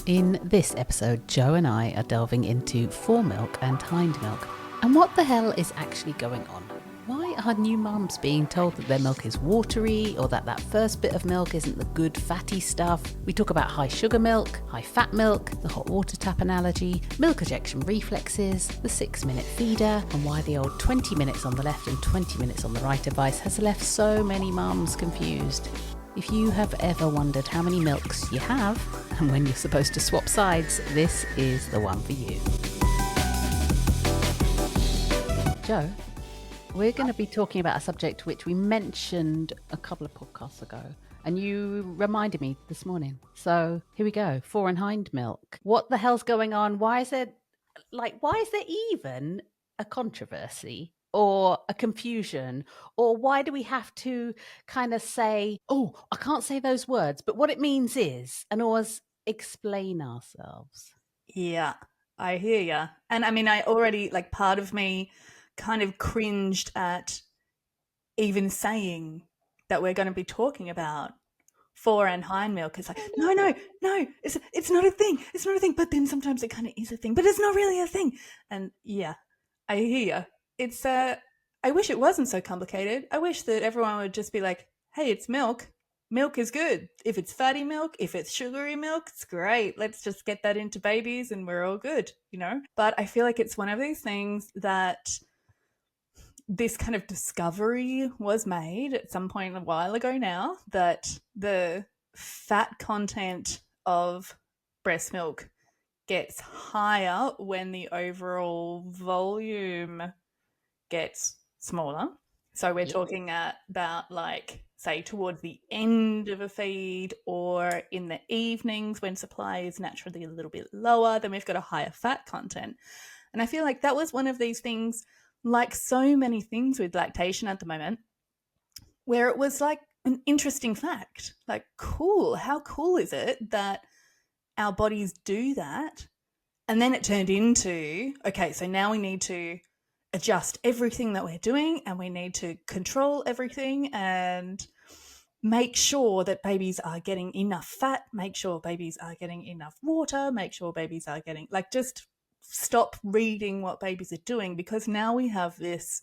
In this episode, Joh and I are delving into Foremilk and Hindmilk and what the hell is actually going on. Why are new mums being told that their milk is watery or that first bit of milk isn't the good fatty stuff? We talk about high sugar milk, high fat milk, the hot water tap analogy, milk ejection reflexes, the 6-minute feeder, and why the old 20 minutes on the left and 20 minutes on the right advice has left so many mums confused. If you have ever wondered how many milks you have and when you're supposed to swap sides, this is the one for you. Joh, we're going to be talking about a subject which we mentioned a couple of podcasts ago, and you reminded me this morning. So here we go. Fore and hind milk. What the hell's going on? Why is there even a controversy or a confusion? Or why do we have to kind of say, oh, I can't say those words, but what it means is, and always explain ourselves? Yeah, I hear ya. And I mean, I already, part of me kind of cringed at even saying that we're going to be talking about fore and hind milk. It's like, no, it's not a thing. It's not a thing. But then sometimes it kind of is a thing, but it's not really a thing. And yeah, I hear ya. It's, I wish it wasn't so complicated. I wish that everyone would just be like, hey, it's milk. Milk is good. If it's fatty milk, if it's sugary milk, it's great. Let's just get that into babies and we're all good, you know? But I feel like it's one of these things that this kind of discovery was made at some point a while ago now, that the fat content of breast milk gets higher when the overall volume gets smaller. So we're talking about, say, towards the end of a feed or in the evenings when supply is naturally a little bit lower, then we've got a higher fat content. And I feel like that was one of these things, like so many things with lactation at the moment, where it was like an interesting fact. Like, cool. How cool is it that our bodies do that? And then it turned into, okay, so now we need to adjust everything that we're doing and we need to control everything and make sure that babies are getting enough fat, make sure babies are getting enough water, make sure babies are getting, just stop reading what babies are doing, because now we have this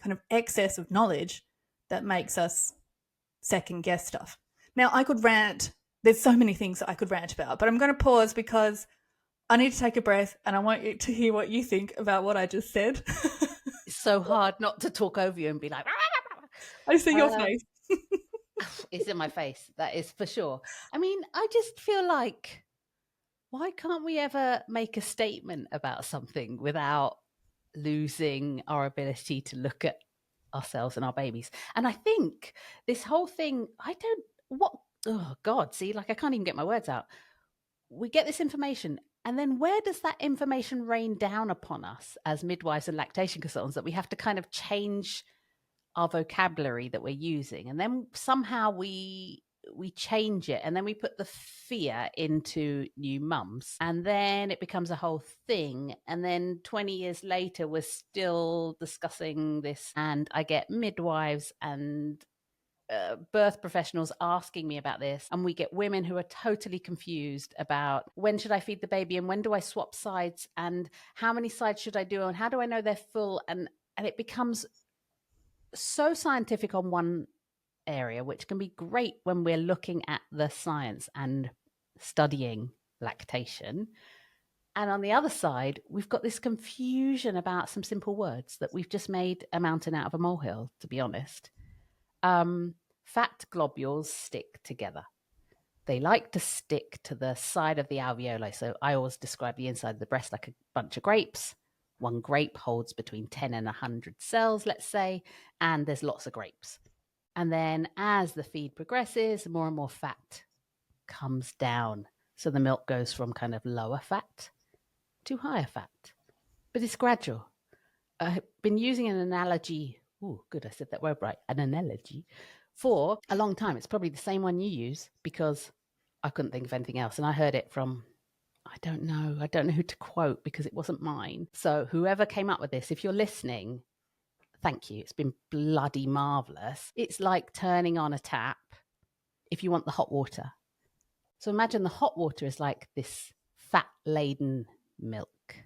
kind of excess of knowledge that makes us second guess stuff. Now, I could rant. There's so many things that I could rant about, but I'm going to pause because I need to take a breath and I want you to hear what you think about what I just said. It's so hard not to talk over you and be like, I see your face. It's in my face. That is for sure. I mean, I just feel like, why can't we ever make a statement about something without losing our ability to look at ourselves and our babies? And I think this whole thing, oh God, see, I can't even get my words out. We get this information, and then where does that information rain down upon us as midwives and lactation consultants, that we have to kind of change our vocabulary that we're using, and then somehow we change it, and then we put the fear into new mums, and then it becomes a whole thing, and then 20 years later we're still discussing this, and I get midwives and birth professionals asking me about this, and we get women who are totally confused about, when should I feed the baby and when do I swap sides and how many sides should I do and how do I know they're full, and it becomes so scientific on one area, which can be great when we're looking at the science and studying lactation. And on the other side, we've got this confusion about some simple words that we've just made a mountain out of a molehill, to be honest. Fat globules stick together. They like to stick to the side of the alveoli. So I always describe the inside of the breast like a bunch of grapes. One grape holds between 10 and 100 cells, let's say, and there's lots of grapes. And then as the feed progresses, more and more fat comes down. So the milk goes from kind of lower fat to higher fat. But it's gradual. I've been using an analogy. Oh, good, I said that word right. An analogy for a long time. It's probably the same one you use, because I couldn't think of anything else. And I heard it from, I don't know who to quote because it wasn't mine. So whoever came up with this, if you're listening, thank you. It's been bloody marvelous. It's like turning on a tap if you want the hot water. So imagine the hot water is like this fat-laden milk.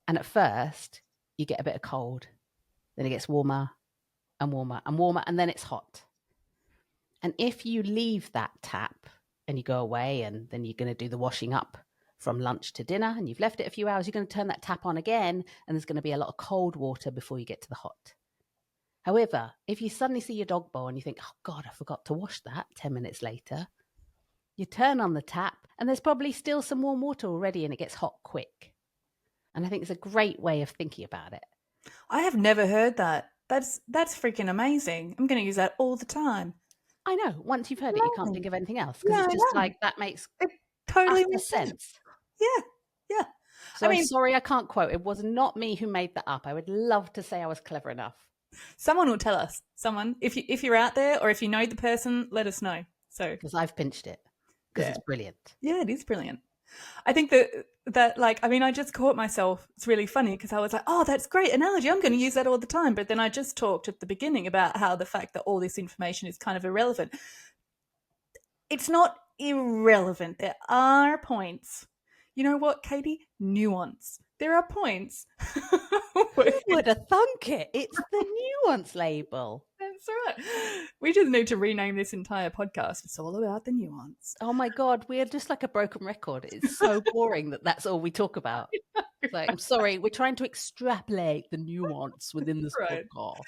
And at first, you get a bit of cold. Then it gets warmer and warmer and warmer, and then it's hot. And if you leave that tap and you go away and then you're going to do the washing up from lunch to dinner and you've left it a few hours, you're going to turn that tap on again and there's going to be a lot of cold water before you get to the hot. However, if you suddenly see your dog bowl and you think, oh God, I forgot to wash that 10 minutes later, you turn on the tap and there's probably still some warm water already and it gets hot quick. And I think it's a great way of thinking about it. I have never heard that. That's freaking amazing. I'm going to use that all the time. I know. Once you've heard it, you can't think of anything else because No, it's just no. like that makes It totally utter makes sense. Yeah, yeah. So I'm sorry I can't quote. It was not me who made that up. I would love to say I was clever enough. Someone will tell us. Someone, if you're out there or if you know the person, let us know. So because I've pinched it because it's brilliant. Yeah, it is brilliant. I think that like, I mean, I just caught myself. It's really funny because I was like, oh, that's great analogy. I'm going to use that all the time. But then I just talked at the beginning about how the fact that all this information is kind of irrelevant. It's not irrelevant. There are points. You know what, Katie? Nuance. There are points. Who would have thunk it? It's the nuance label. That's right. We just need to rename this entire podcast. It's all about the nuance. Oh my God, we're just like a broken record. It's so boring that that's all we talk about. Like, I'm sorry, we're trying to extrapolate the nuance within this podcast.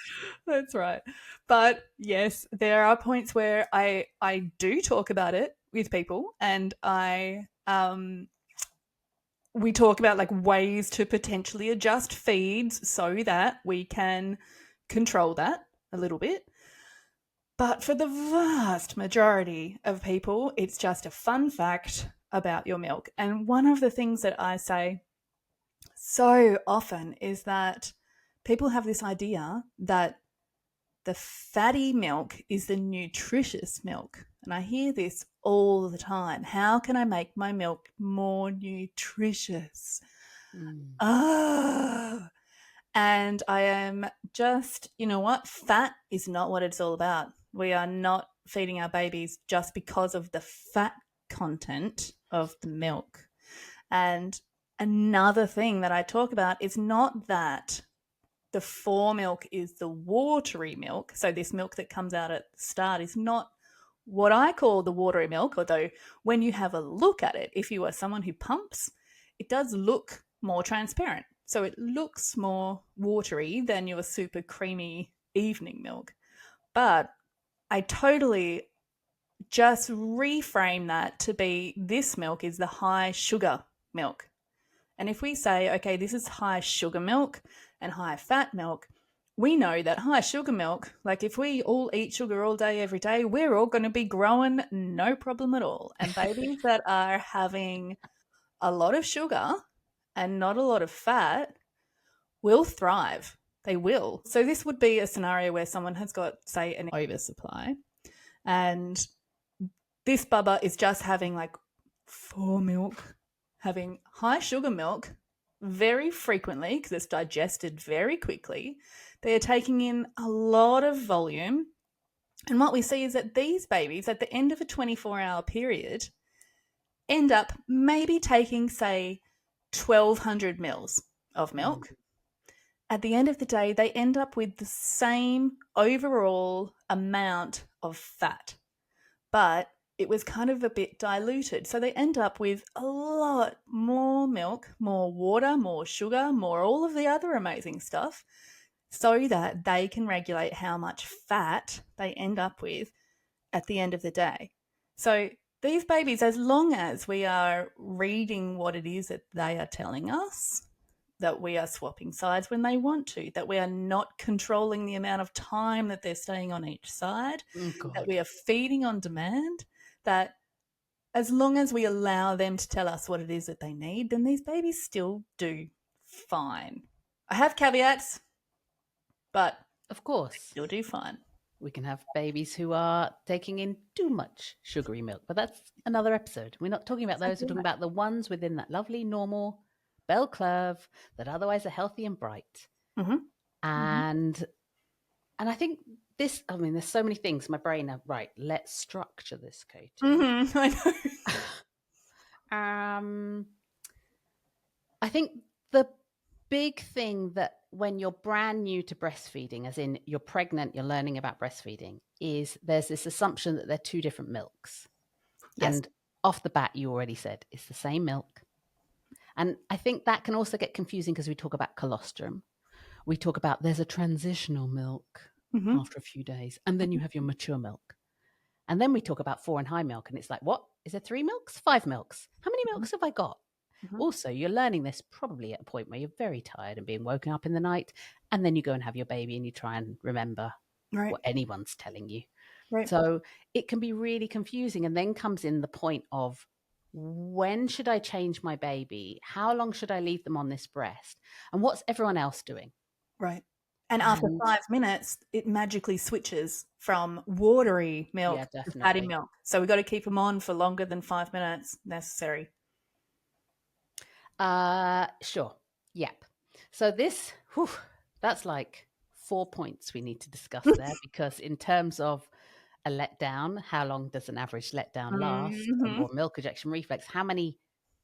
That's right. But yes, there are points where I do talk about it with people, and we talk about like ways to potentially adjust feeds so that we can control that a little bit. But for the vast majority of people, it's just a fun fact about your milk. And one of the things that I say so often is that people have this idea that the fatty milk is the nutritious milk. And I hear this all the time. How can I make my milk more nutritious? And I am just, you know what? Fat is not what it's all about. We are not feeding our babies just because of the fat content of the milk. And another thing that I talk about is not that the Foremilk is the watery milk. So this milk that comes out at the start is not what I call the watery milk, although when you have a look at it, if you are someone who pumps, it does look more transparent. So it looks more watery than your super creamy evening milk. But I totally just reframe that to be this milk is the high sugar milk. And if we say, okay, this is high sugar milk and high fat milk, we know that high sugar milk, like if we all eat sugar all day, every day, we're all going to be growing no problem at all. And babies that are having a lot of sugar and not a lot of fat will thrive. They will. So this would be a scenario where someone has got, say, an oversupply, and this bubba is just having like Foremilk, having high sugar milk very frequently because it's digested very quickly. They are taking in a lot of volume. And what we see is that these babies at the end of a 24-hour period end up maybe taking, say, 1,200 mils of milk. At the end of the day, they end up with the same overall amount of fat, but it was kind of a bit diluted. So they end up with a lot more milk, more water, more sugar, more all of the other amazing stuff, so that they can regulate how much fat they end up with at the end of the day. So these babies, as long as we are reading what it is that they are telling us, that we are swapping sides when they want to, that we are not controlling the amount of time that they're staying on each side, that we are feeding on demand, that as long as we allow them to tell us what it is that they need, then these babies still do fine. I have caveats, but of course, still do fine. We can have babies who are taking in too much sugary milk, but that's another episode. We're not talking about those. We're talking about the ones within that lovely normal bell curve that otherwise are healthy and bright. And I think this, I mean, there's so many things. My brain, right, let's structure this, Katie. I know. I think the big thing that when you're brand new to breastfeeding, as in you're pregnant, you're learning about breastfeeding, is there's this assumption that they're two different milks. Yes. And off the bat, you already said it's the same milk. And I think that can also get confusing because we talk about colostrum. We talk about there's a transitional milk after a few days, and then you have your mature milk. And then we talk about fore and high milk, and it's like, what? Is there 3 milks? 5 milks? How many milks have I got? Also, you're learning this probably at a point where you're very tired and being woken up in the night, and then you go and have your baby and you try and remember what anyone's telling you. Right. So it can be really confusing. And then comes in the point of, when should I change my baby? How long should I leave them on this breast? And what's everyone else doing? Right. And after 5 minutes, it magically switches from watery milk to fatty milk. So we've got to keep them on for longer than 5 minutes necessary. Sure. Yep. So this, that's like 4 points we need to discuss there, because in terms of a letdown, how long does an average letdown last? Or milk ejection reflex, how many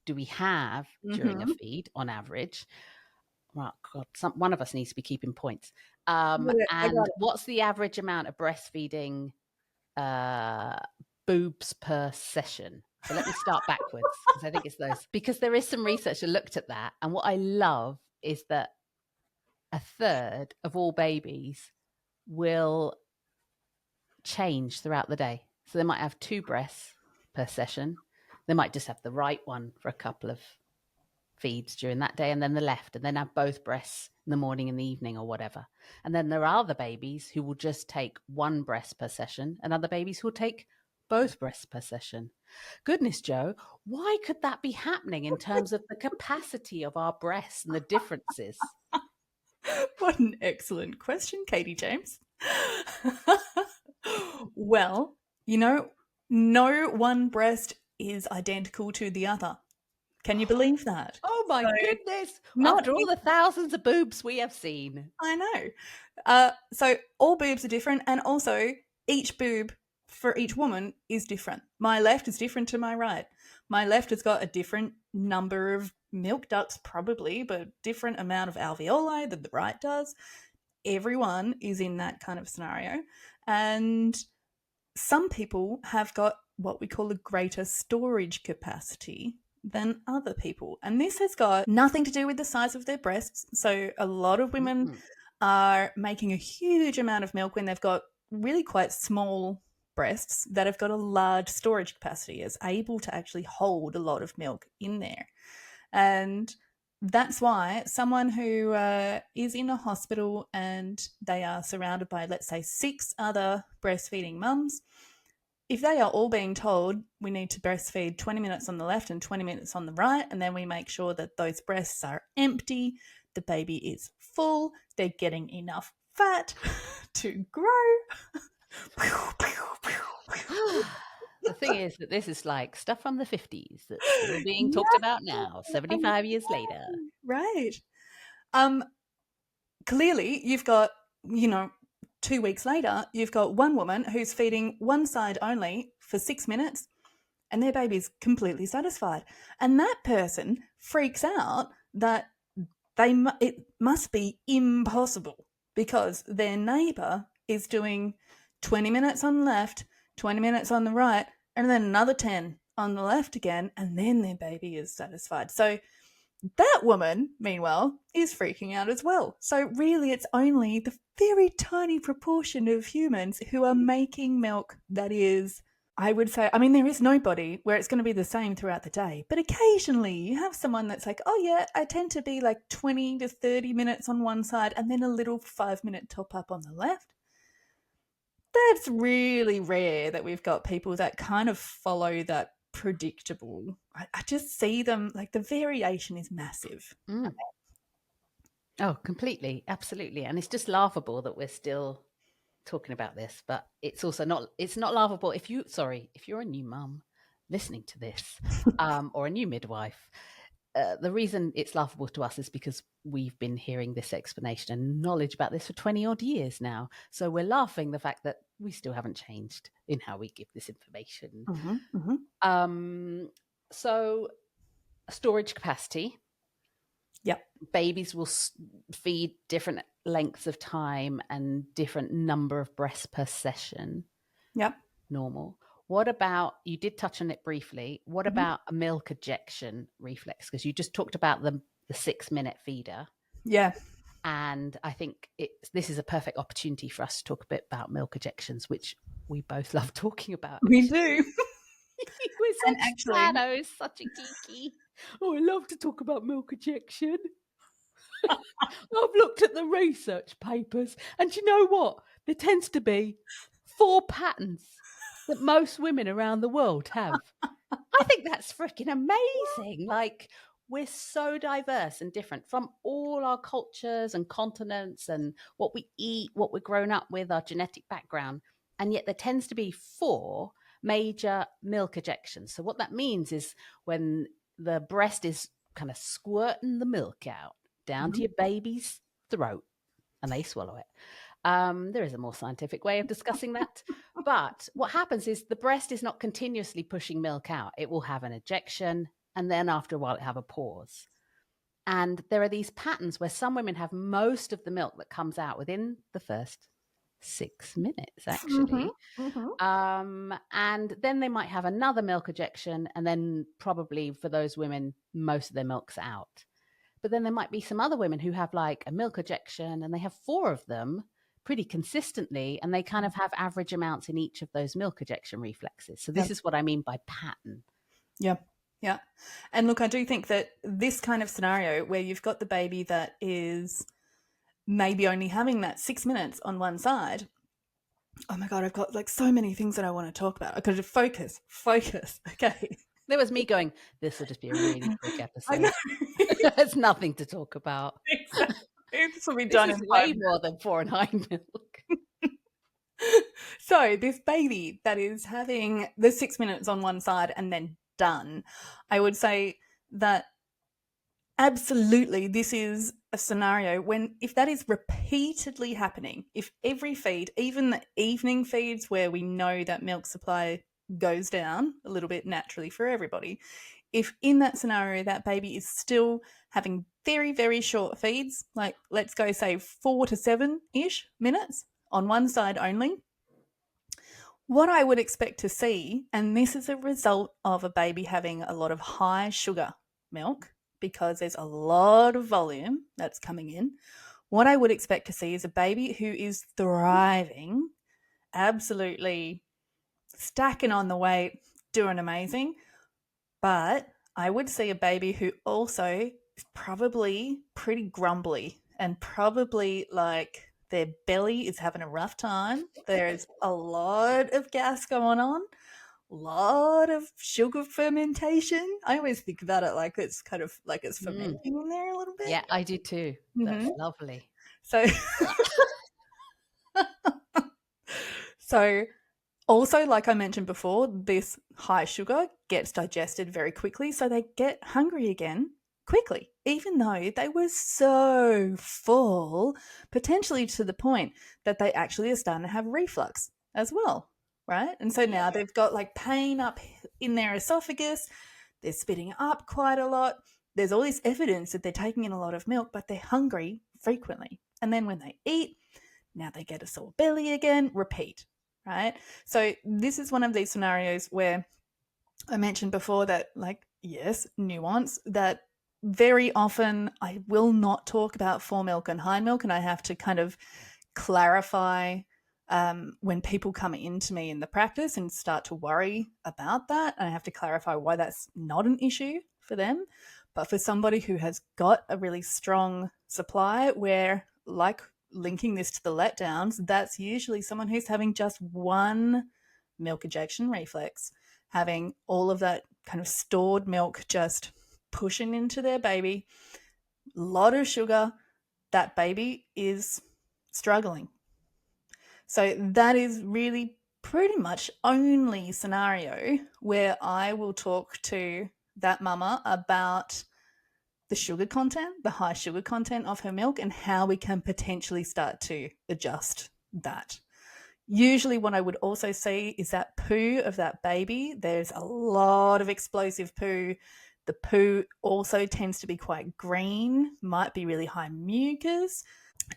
do we have during a feed on average? Well, God, one of us needs to be keeping points. And what's the average amount of breastfeeding boobs per session? So let me start backwards, because I think it's those. Because there is some research that looked at that. And what I love is that a third of all babies will change throughout the day. So they might have 2 breasts per session. They might just have the right one for a couple of feeds during that day, and then the left, and then have both breasts in the morning and the evening or whatever. And then there are other babies who will just take 1 breast per session, and other babies who will take both breasts per session. Goodness, Joe, why could that be happening in terms of the capacity of our breasts and the differences? What an excellent question, Katie James. Well, no one breast is identical to the other. Can you believe that? Oh my goodness. After all the thousands of boobs we have seen. I know. So all boobs are different, and also each boob for each woman is different. My left is different to my right. My left has got a different number of milk ducts, probably, but different amount of alveoli than the right does. Everyone is in that kind of scenario. And some people have got what we call a greater storage capacity than other people. And this has got nothing to do with the size of their breasts. So a lot of women are making a huge amount of milk when they've got really quite small breasts that have got a large storage capacity, is able to actually hold a lot of milk in there. And that's why someone who is in a hospital and they are surrounded by, let's say, 6 other breastfeeding mums, if they are all being told we need to breastfeed 20 minutes on the left and 20 minutes on the right, and then we make sure that those breasts are empty, the baby is full, they're getting enough fat to grow. The thing is that this is like stuff from the 50s that's still being talked about now, 75 years later. Right. Clearly, you've got, 2 weeks later, you've got one woman who's feeding one side only for 6 minutes, and their baby's completely satisfied. And that person freaks out that it must be impossible because their neighbour is doing 20 minutes on the left, 20 minutes on the right, and then another 10 on the left again, and then their baby is satisfied. So that woman, meanwhile, is freaking out as well. So really, it's only the very tiny proportion of humans who are making milk that is, I would say, I mean, there is nobody where it's going to be the same throughout the day. But occasionally you have someone that's like, oh yeah, I tend to be like 20 to 30 minutes on one side and then a little 5-minute top up on the left. That's really rare that we've got people that kind of follow that predictable. I just see them, like, the variation is massive. Oh, completely. Absolutely. And it's just laughable that we're still talking about this, but it's also not laughable if you're a new mum listening to this, or a new midwife. the reason it's laughable to us is because we've been hearing this explanation and knowledge about this for 20 odd years now. So we're laughing the fact that we still haven't changed in how we give this information. So storage capacity. Yep. Babies will feed different lengths of time and different number of breaths per session. Yep. Normal. What about, you did touch on it briefly, what about a milk ejection reflex? Because you just talked about the 6-minute feeder. Yeah. And I think this is a perfect opportunity for us to talk a bit about milk ejections, which we both love talking about. We do. We're such shadows, such a geeky. Oh, I love to talk about milk ejection. I've looked at the research papers, and you know what? There tends to be 4 patterns that most women around the world have. I think that's freaking amazing. Like, we're so diverse and different from all our cultures and continents and what we eat, what we're grown up with, our genetic background. And yet there tends to be 4 major milk ejections. So what that means is when the breast is kind of squirting the milk out down to your baby's throat and they swallow it. There is a more scientific way of discussing that. But what happens is the breast is not continuously pushing milk out. It will have an ejection, and then after a while, it have a pause. And there are these patterns where some women have most of the milk that comes out within the first 6 minutes, actually. And then they might have another milk ejection, and then probably for those women, most of their milk's out. But then there might be some other women who have like a milk ejection, and they have 4 of them pretty consistently, and they kind of have average amounts in each of those milk ejection reflexes. So this is what I mean by pattern. Yeah. Yeah. And look, I do think that this kind of scenario where you've got the baby that is maybe only having that 6 minutes on one side. Oh my God, I've got like so many things that I want to talk about. I could just focus. Okay. There was me going, this will just be a really quick episode. I know. There's nothing to talk about. Exactly. This will be done in 5 way more than 4 and Hindmilk. So this baby that is having the 6 minutes on one side and then done, I would say that absolutely this is a scenario when, if that is repeatedly happening, if every feed, even the evening feeds where we know that milk supply goes down a little bit naturally for everybody, if in that scenario that baby is still having very, very short feeds, like let's go say 4 to 7-ish minutes on one side only, what I would expect to see, and this is a result of a baby having a lot of high sugar milk because there's a lot of volume that's coming in, what I would expect to see is a baby who is thriving, absolutely stacking on the weight, doing amazing. But I would see a baby who also is probably pretty grumbly and probably like their belly is having a rough time. There's a lot of gas going on, a lot of sugar fermentation. I always think about it like it's kind of like it's fermenting in there a little bit. Yeah, I do too. That's lovely. So also, like I mentioned before, this high sugar gets digested very quickly, so they get hungry again quickly, even though they were so full, potentially to the point that they actually are starting to have reflux as well, right? And so now they've got like pain up in their esophagus, they're spitting up quite a lot. There's all this evidence that they're taking in a lot of milk, but they're hungry frequently. And then when they eat, now they get a sore belly again, repeat. Right? So this is one of these scenarios where I mentioned before that, like, yes, nuance, that very often I will not talk about foremilk and hindmilk, and I have to kind of clarify when people come into me in the practice and start to worry about that, and I have to clarify why that's not an issue for them. But for somebody who has got a really strong supply where, like, linking this to the letdowns, that's usually someone who's having just one milk ejection reflex, having all of that kind of stored milk just pushing into their baby, a lot of sugar, that baby is struggling. So that is really pretty much only scenario where I will talk to that mama about the sugar content, the high sugar content of her milk, and how we can potentially start to adjust that. Usually what I would also see is that poo of that baby. There's a lot of explosive poo. The poo also tends to be quite green, might be really high mucus.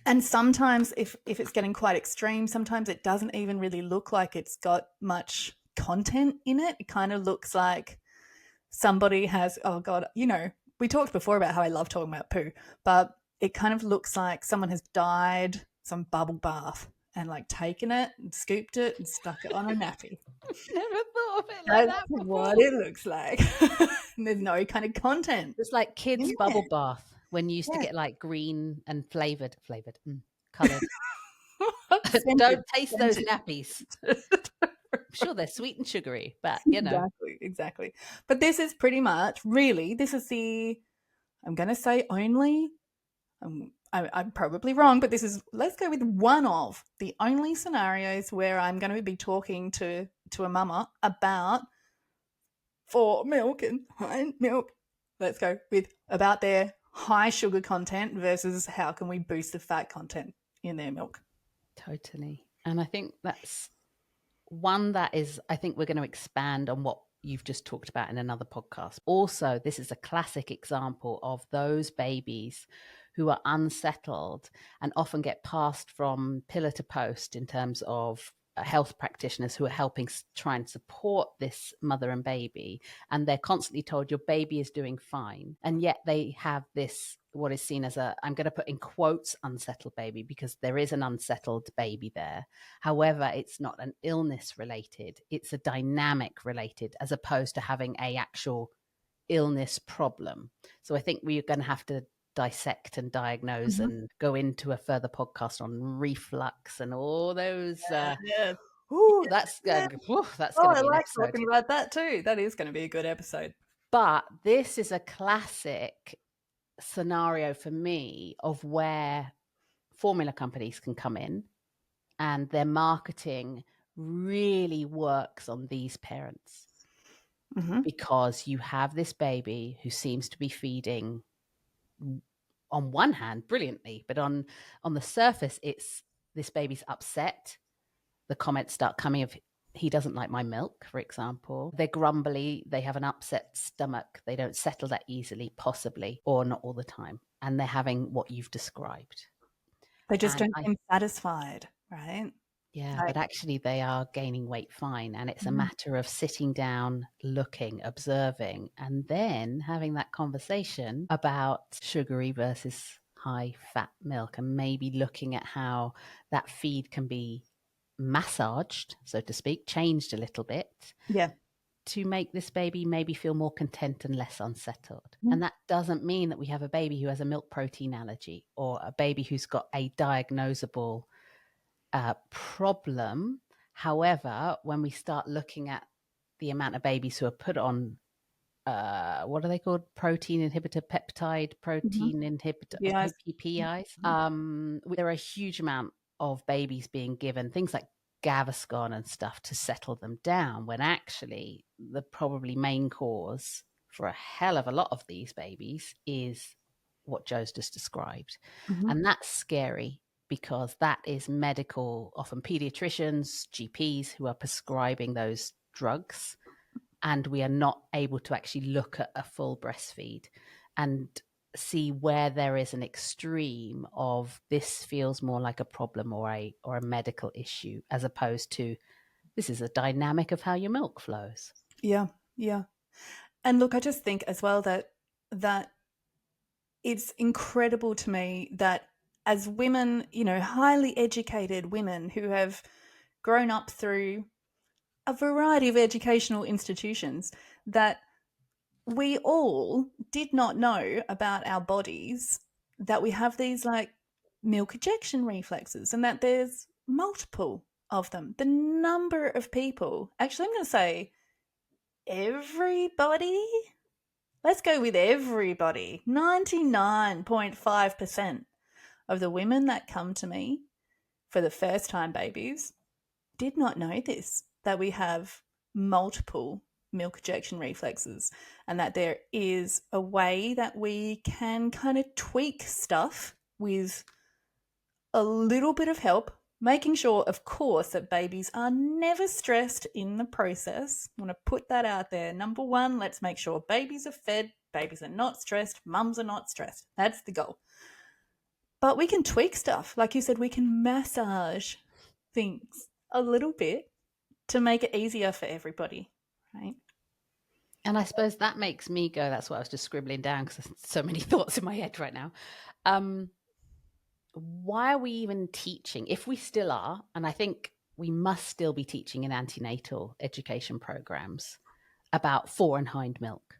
And sometimes if it's getting quite extreme, sometimes it doesn't even really look like it's got much content in it. It kind of looks like somebody has, oh God, we talked before about how I love talking about poo, but it kind of looks like someone has dyed some bubble bath and like taken it and scooped it and stuck it on a nappy. Never thought of it like That's that before. what it looks like. And there's no kind of content. It's like kids' bubble bath when you used to get like green and flavored, coloured. Don't taste those nappies. I'm sure they're sweet and sugary, but Exactly. But this is pretty much, really, this is I'm going to say only, I'm probably wrong, but let's go with one of the only scenarios where I'm going to be talking to a mama about Foremilk and Hindmilk. Let's go with about their high sugar content versus how can we boost the fat content in their milk. Totally. And I think that's one that is, I think we're going to expand on what you've just talked about in another podcast. Also, this is a classic example of those babies who are unsettled and often get passed from pillar to post in terms of health practitioners who are helping try and support this mother and baby, and they're constantly told your baby is doing fine, and yet they have this what is seen as I'm going to put in quotes unsettled baby, because there is an unsettled baby there. However, it's not an illness related, it's a dynamic related, as opposed to having a actual illness problem. So I think we're going to have to dissect and diagnose and go into a further podcast on reflux and all those Ooh, that's going to be I an like episode. Talking about that too. That is going to be a good episode. But this is a classic scenario for me of where formula companies can come in and their marketing really works on these parents, because you have this baby who seems to be feeding on one hand brilliantly, but on the surface it's this baby's upset. The comments start coming of he doesn't like my milk, for example. They're grumbly, they have an upset stomach, they don't settle that easily, possibly, or not all the time, and they're having what you've described. They just don't seem satisfied, right? Yeah, but actually they are gaining weight fine, and it's a matter of sitting down, looking, observing, and then having that conversation about sugary versus high fat milk, and maybe looking at how that feed can be massaged, so to speak, changed a little bit, to make this baby maybe feel more content and less unsettled. And that doesn't mean that we have a baby who has a milk protein allergy or a baby who's got a diagnosable problem. However, when we start looking at the amount of babies who are put on what are they called? Protein inhibitor, peptide protein inhibitor, PPIs. There are a huge amount of babies being given things like Gaviscon and stuff to settle them down, when actually the probably main cause for a hell of a lot of these babies is what Joe's just described. And that's scary, because that is medical, often pediatricians, GPs who are prescribing those drugs, and we are not able to actually look at a full breastfeed and see where there is an extreme of this feels more like a problem or a medical issue, as opposed to this is a dynamic of how your milk flows. Yeah. And look, I just think as well that it's incredible to me that as women, highly educated women who have grown up through a variety of educational institutions, that we all did not know about our bodies, that we have these like milk ejection reflexes, and that there's multiple of them. The number of people, actually, I'm going to say everybody. Let's go with everybody. 99.5% of the women that come to me for the first time babies did not know this, that we have multiple milk ejection reflexes, and that there is a way that we can kind of tweak stuff with a little bit of help, making sure, of course, that babies are never stressed in the process. I want to put that out there. Number one, let's make sure babies are fed, babies are not stressed, mums are not stressed. That's the goal. But we can tweak stuff. Like you said, we can massage things a little bit to make it easier for everybody, right? And I suppose that makes me go, that's what I was just scribbling down because there's so many thoughts in my head right now. Why are we even teaching, if we still are, and I think we must still be teaching in antenatal education programs about fore and hind milk?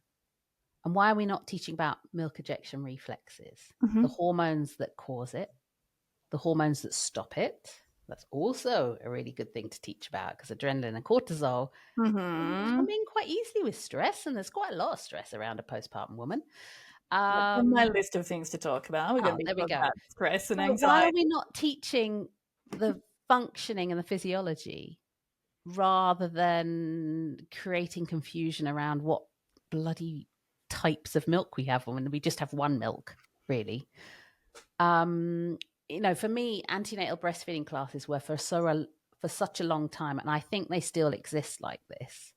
And why are we not teaching about milk ejection reflexes? Mm-hmm. The hormones that cause it, the hormones that stop it. That's also a really good thing to teach about because adrenaline and cortisol come in quite easily with stress, and there's quite a lot of stress around a postpartum woman. On my list of things to talk about, we're going to be talking about stress and anxiety. Why are we not teaching the functioning and the physiology rather than creating confusion around what bloody types of milk we have when we just have one milk, really? For me, antenatal breastfeeding classes were for such a long time, and I think they still exist like this.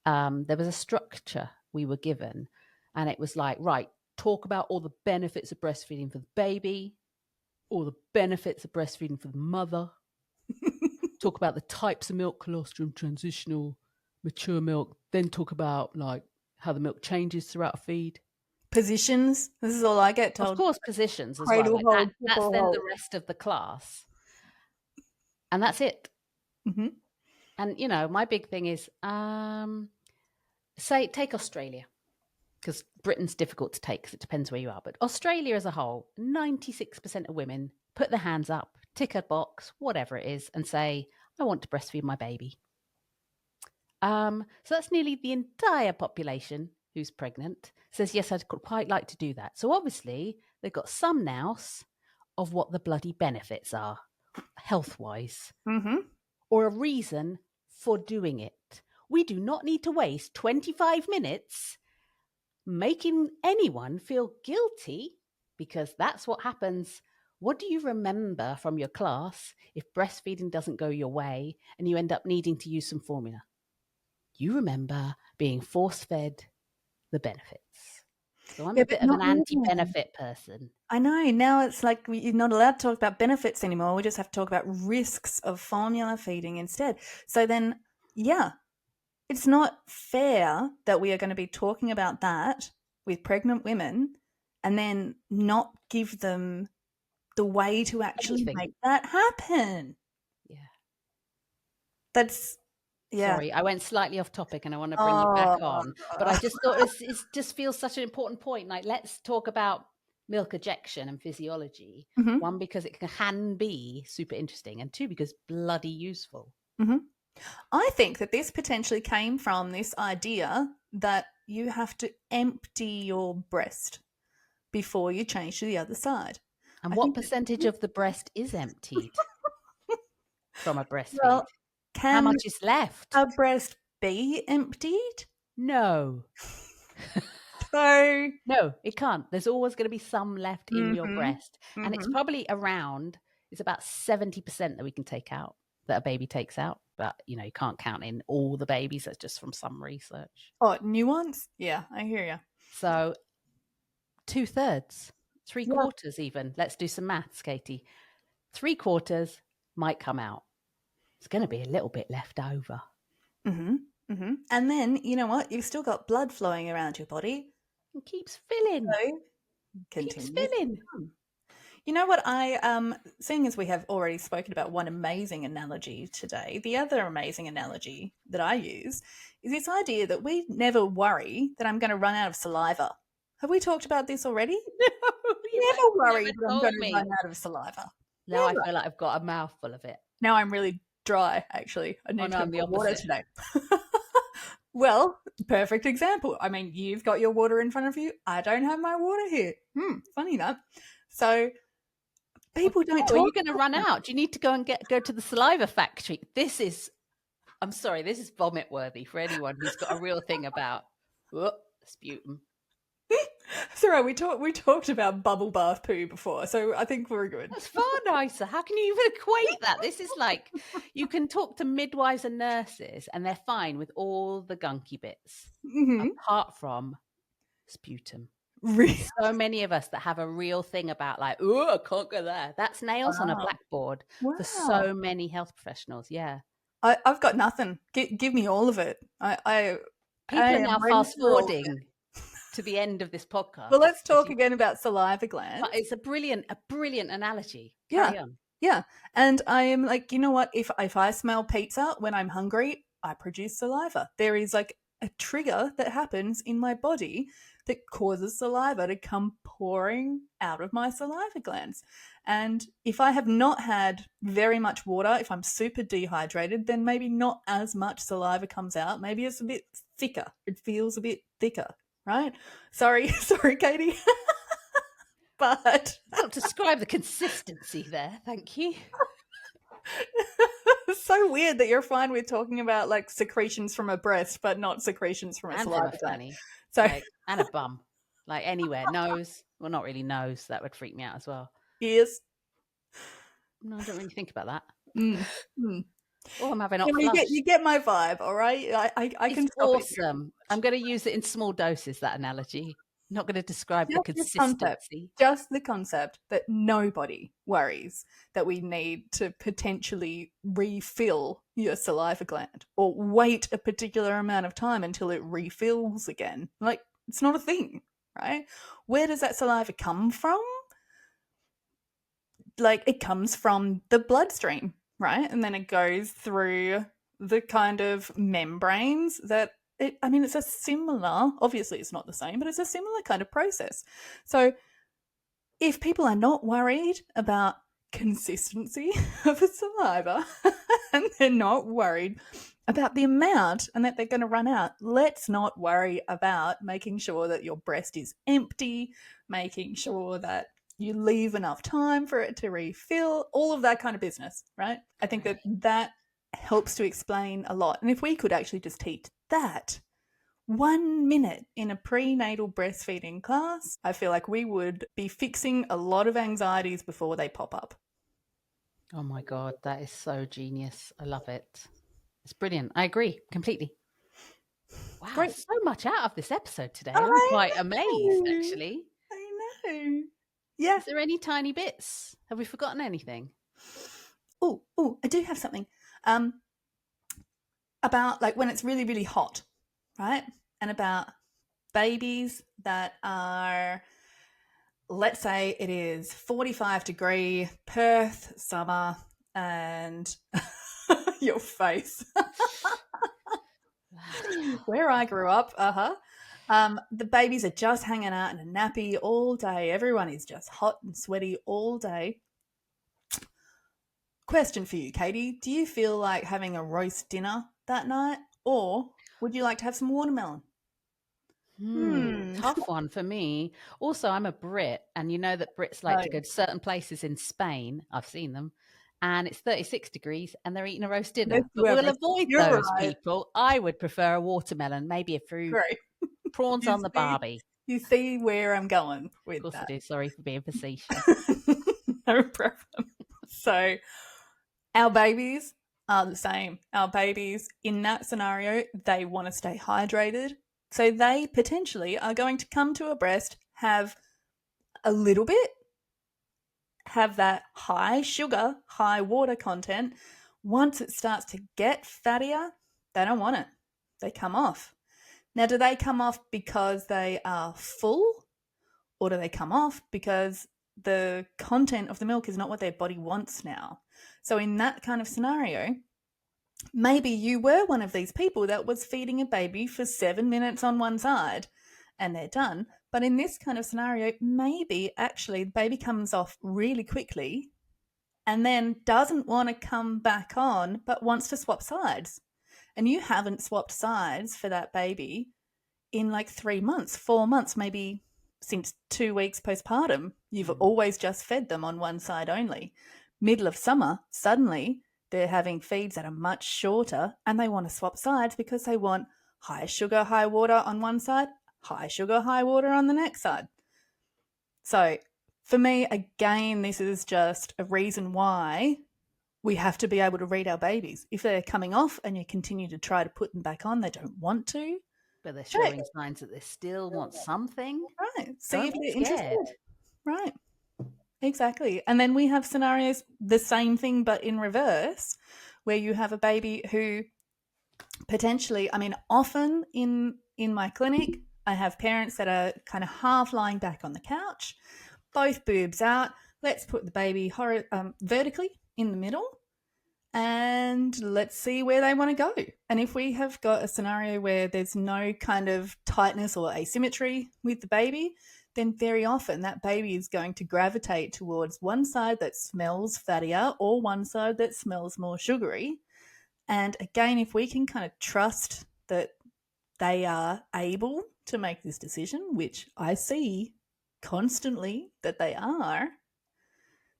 There was a structure we were given, and it was like, right, talk about all the benefits of breastfeeding for the baby, all the benefits of breastfeeding for the mother. Talk about the types of milk, colostrum, transitional, mature milk. Then talk about like how the milk changes throughout a feed. Positions. This is all I get told. Of course, positions as well. Like that's then the rest of the class. And that's it. Mm-hmm. And, my big thing is, take Australia. Because Britain's difficult to take because it depends where you are. But Australia as a whole, 96% of women put their hands up, tick a box, whatever it is, and say, I want to breastfeed my baby. So that's nearly the entire population who's pregnant says, yes, I'd quite like to do that. So obviously they've got some nous of what the bloody benefits are health-wise, or a reason for doing it. We do not need to waste 25 minutes making anyone feel guilty, because that's what happens. What do you remember from your class if breastfeeding doesn't go your way and you end up needing to use some formula? You remember being force-fed the benefits. So I'm a bit of an anti-benefit person. I know. Now it's like you're not allowed to talk about benefits anymore. We just have to talk about risks of formula feeding instead. So then, yeah, it's not fair that we are going to be talking about that with pregnant women and then not give them the way to actually make that happen. Yeah. That's, yeah. Sorry, I went slightly off topic and I want to bring you back on. But I just thought it just feels such an important point. Like, let's talk about milk ejection and physiology. Mm-hmm. One, because it can be super interesting, and two, because bloody useful. Mm-hmm. I think that this potentially came from this idea that you have to empty your breast before you change to the other side. And what percentage of the breast is emptied from a breastfeed? Well, how much is left? A breast be emptied? No. So no, it can't. There's always going to be some left in your breast. And it's probably it's about 70% that we can take out, that a baby takes out. But, you can't count in all the babies. That's just from some research. Oh, nuance? Yeah, I hear you. So 2/3, 3/4 even. Let's do some maths, Katie. 3/4 might come out. It's going to be a little bit left over. Mm-hmm. Mm-hmm. And then, you know what? You've still got blood flowing around your body. It keeps filling. So, keeps filling. You know what, seeing as we have already spoken about one amazing analogy today, the other amazing analogy that I use is this idea that we never worry that I'm going to run out of saliva. Have we talked about this already? No. Never worry that I'm going to run out of saliva. Now I feel like I've got a mouthful of it. Now I'm really dry, actually. I need to the water today. Well, perfect example. I mean, you've got your water in front of you. I don't have my water here. Funny that. So people don't talk. Are you going to run out? Do you need to go and go to the saliva factory? This is I'm sorry, this is vomit worthy for anyone who's got a real thing about sputum. It's all right. We talked about bubble bath poo before, so I think we're good. That's far nicer. How can you even equate that? This is like, you can talk to midwives and nurses and they're fine with all the gunky bits, apart from sputum. Really? So many of us that have a real thing about like, oh, I can't go there. That's nails on a blackboard for so many health professionals. Yeah. I've got nothing. Give me all of it. People are now am ready fast for all of forwarding to the end of this podcast. Well, let's talk again about saliva glands. But it's a brilliant analogy. Yeah. Carry on. Yeah. And I am like, you know what? If I smell pizza when I'm hungry, I produce saliva. There is like a trigger that happens in my body that causes saliva to come pouring out of my saliva glands. And if I have not had very much water, if I'm super dehydrated, then maybe not as much saliva comes out. Maybe it's a bit thicker. It feels a bit thicker, right? Sorry, Katie. But sort of describe the consistency there. Thank you. It's so weird that you're fine with talking about like secretions from a breast, but not secretions from a saliva gland. So like, and a bum, like anywhere, nose. Well, not really nose. That would freak me out as well. Ears. No, I don't really think about that. Oh, I'm having you get my vibe, all right? I can. It's awesome. I'm going to use it in small doses. That analogy. I'm not going to describe the consistency. Just the concept that nobody worries that we need to potentially refill your saliva gland or wait a particular amount of time until it refills again. Like, it's not a thing, right? Where does that saliva come from? Like, it comes from the bloodstream, right? And then it goes through the kind of membranes that it's a similar, obviously it's not the same, but it's a similar kind of process. So if people are not worried about consistency of a saliva and they're not worried about the amount and that they're going to run out, let's not worry about making sure that your breast is empty, making sure that you leave enough time for it to refill, all of that kind of business, right? I think that helps to explain a lot. And if we could actually just teach that 1 minute in a prenatal breastfeeding class, I feel like we would be fixing a lot of anxieties before they pop up. Oh my God, that is so genius. I love it. It's brilliant. I agree completely. Wow, great. So much out of this episode today. I'm quite amazed, actually. I know. Yeah. Is there any tiny bits? Have we forgotten anything? Oh, I do have something. About like when it's really, really hot, right? And about babies that are, let's say it is 45-degree Perth summer and your face. Where I grew up, the babies are just hanging out in a nappy all day. Everyone is just hot and sweaty all day. Question for you, Katie. Do you feel like having a roast dinner that night, or would you like to have some watermelon? Tough one for me. Also, I'm a Brit, and you know that Brits like to go to certain places in Spain. I've seen them. And it's 36 degrees and they're eating a roast dinner. But we'll avoid those people. I would prefer a watermelon, maybe a fruit. Great. Prawns on the barbie. You see where I'm going with that. Of course I do. Sorry for being facetious. No problem. So our babies are the same. Our babies in that scenario, they want to stay hydrated. So they potentially are going to come to a breast, have a little bit, have that high sugar, high water content. Once it starts to get fattier, they don't want it. They come off. Now, do they come off because they are full, or do they come off because the content of the milk is not what their body wants now? So in that kind of scenario, maybe you were one of these people that was feeding a baby for 7 minutes on one side and they're done. But in this kind of scenario, maybe actually the baby comes off really quickly and then doesn't want to come back on but wants to swap sides. And you haven't swapped sides for that baby in like 3 months, 4 months, maybe since 2 weeks postpartum. You've always just fed them on one side only. Middle of summer, suddenly they're having feeds that are much shorter, and they want to swap sides because they want high sugar, high water on one side, high sugar, high water on the next side. So for me, again, this is just a reason why we have to be able to read our babies. If they're coming off and you continue to try to put them back on, they don't want to. But they're showing signs that they still want something. Right. See Don't if be they're scared. interested. Right. Exactly. And then we have scenarios, the same thing, but in reverse, where you have a baby who potentially, I mean, often in my clinic, I have parents that are kind of half lying back on the couch, both boobs out. Let's put the baby vertically in the middle and let's see where they want to go. And if we have got a scenario where there's no kind of tightness or asymmetry with the baby, then very often that baby is going to gravitate towards one side that smells fattier or one side that smells more sugary. And again, if we can kind of trust that they are able to make this decision, which I see constantly that they are,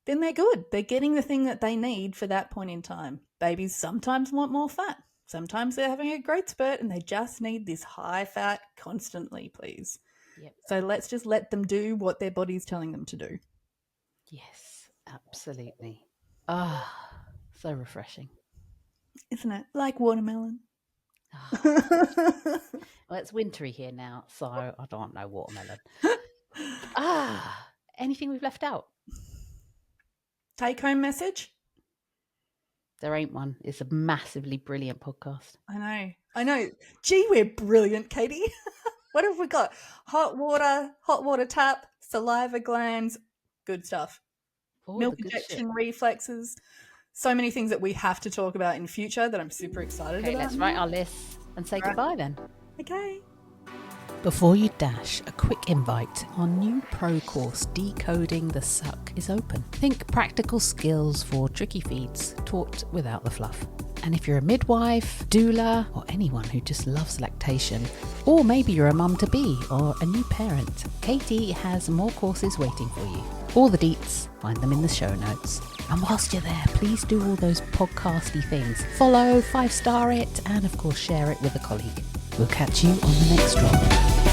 then they're good. They're getting the thing that they need for that point in time. Babies sometimes want more fat. Sometimes they're having a growth spurt and they just need this high fat constantly, please. Yep. So let's just let them do what their body's telling them to do. Yes, absolutely. Ah, so refreshing. Isn't it? Like watermelon. Oh. Well, it's wintry here now, so I don't know watermelon. Anything we've left out? Take-home message? There ain't one. It's a massively brilliant podcast. I know. Gee, we're brilliant, Katie. What have we got? Hot water tap, saliva glands, good stuff. All Milk the good injection shit. reflexes. So many things that we have to talk about in future that I'm super excited about. Okay, let's write our list and say goodbye then. Okay. Before you dash, a quick invite. Our new pro course, Decoding the Suck, is open. Think practical skills for tricky feeds, taught without the fluff. And if you're a midwife, doula, or anyone who just loves lactation, or maybe you're a mum-to-be or a new parent, Katie has more courses waiting for you. All the deets, find them in the show notes. And whilst you're there, please do all those podcasty things. Follow, 5-star it, and of course share it with a colleague. We'll catch you on the next drop.